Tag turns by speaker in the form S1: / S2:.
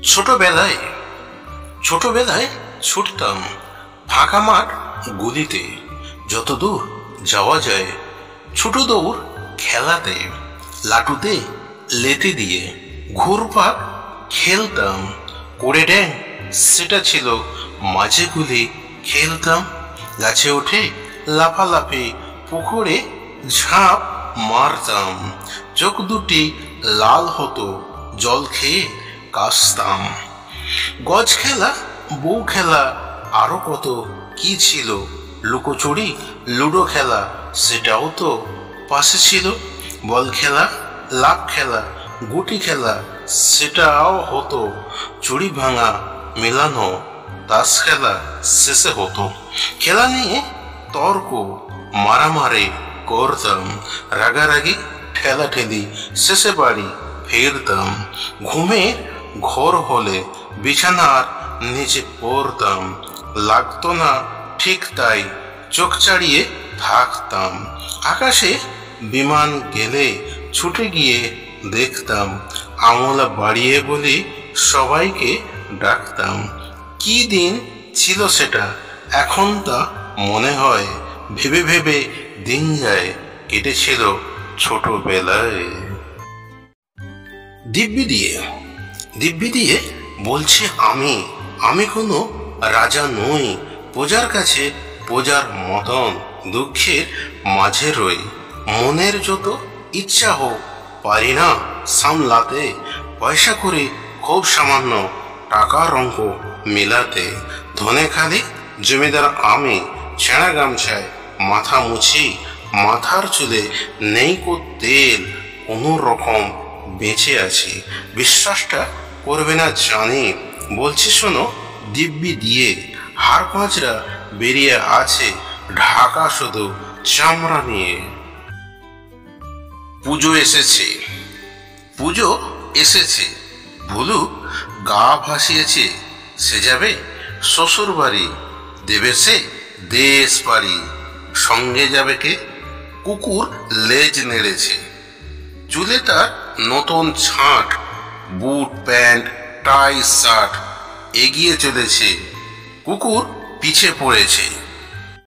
S1: ছোটবেলায় ছোটবেলায় ছুটতাম ফাঁকা মাঠ গুলিতে, যতদূর যাওয়া যায়। ছোট দৌড় খেলাতে, লাটুতে লেতে দিয়ে ঘুরপাক খেলতাম। করে ড্যাং সেটা ছিল মাঝে গুলি খেলতাম। গাছে উঠে লাফালাফি, পুকুরে ঝাঁপ মারতাম। চোখ দুটি লাল হতো, জল খেয়ে কাশতাম। গজ খেলা, বউ খেলা, আরো কত কি ছিল। লুকোচুরি, লুডো খেলা, সেটাও তো পাশে ছিল। বল খেলা, লাফ খেলা, গুটি খেলা, সেটাও হতো। চুড়ি ভাঙা, মেলানো, তাস খেলা শেষে হতো। খেলা নিয়ে তর্ক, মারামারি করতাম। রাগারাগি, ঠেলাঠেলি, শেষে বাড়ি ফিরতাম। ঘুমের ঘোর হলে বিছানার নিচে পড়তাম। লাগতো না ঠিক তাই চোখ চাড়িয়ে থাকতাম। আকাশে বিমান গেলে ছুটে গিয়ে দেখতাম। আঙুল বাড়িয়ে বলি সবাইকে ডাকতাম। কি দিন ছিল সেটা, এখন তা মনে হয়। ভেবে ভেবে দিন যায় কেটেছিল ছোটবেলায়। দিব্যি দিয়ে দিব্যি দিয়ে বলছে আমি আমি কোনো রাজা নই। প্রজার কাছে প্রজার মতন দুঃখের মাঝে রই। মনের যত ইচ্ছা হোক পারি না সামলাতে। পয়সা করে খুব সামান্য, টাকার অঙ্ক মেলাতে। ধনে খালি জমিদার আমি, ছেঁড়া গামছায় মাথা মুছি। মাথার চুলে নেই কো তেল, কোনো রকম বেঁচে আছি। বিশ্বাসটা করবে না জানি, বলছি শোনো দিব্যি দিয়ে। হাড় পাঁচরা বেরিয়ে আছে, ঢাকা শুধু চামড়া নিয়ে। পুজো এসেছে, পুজো এসেছে, ভুলু গা ভাসিয়েছে। সে যাবে শ্বশুর বাড়ি, দেবে সে দেশ পাড়ি। সঙ্গে যাবে কে? কুকুর লেজ নেড়েছে, চুলে তার নতুন ছাঁট। বুট প্যান্ট টাই শার্ট, এগিয়ে চলেছে, কুকুর পিছে পড়েছে।